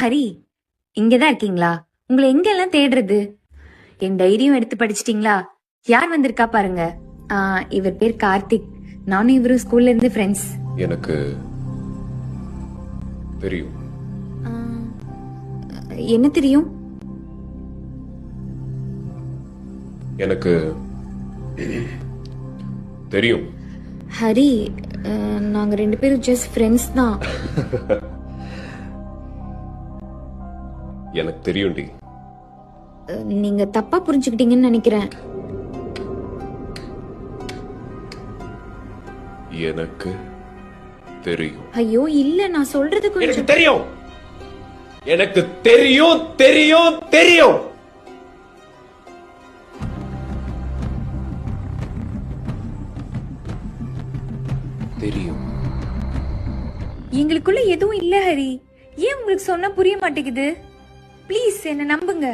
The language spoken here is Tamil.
ஹரி, இங்கதான் இருக்கீங்களா? உங்களை எங்கெல்லாம் தேடுறது? என் டைரியும் எடுத்து படிச்சிட்டீங்களா? யார் வந்திருக்கா பாருங்க. இவர் பேர் கார்த்திக். நானும் இவரும் ஸ்கூல்ல இருந்து ஃப்ரெண்ட்ஸ். எனக்கு தெரியும். என்ன தெரியும்? எனக்கு தெரியும். ஹரி, நாங்க 2 பேரும் ஜஸ்ட் ஃப்ரெண்ட்ஸ் தான். எனக்கு தெரியும்டி. நீங்க தப்பா புரிஞ்சுக்கிட்டீங்கன்னு நினைக்கிறேன். எனக்கு தெரியும். ஐயோ இல்ல, நான் சொல்றது எனக்கு கொஞ்சம் தெரியும். எனக்கு தெரியும் தெரியும் தெரியும். தெரியும். எங்களுக்குள்ள எதுவும் இல்ல ஹரி. ஏன் உங்களுக்கு சொன்னா புரிய மாட்டேங்குது? ப்ளீஸ் என்ன நம்புங்க.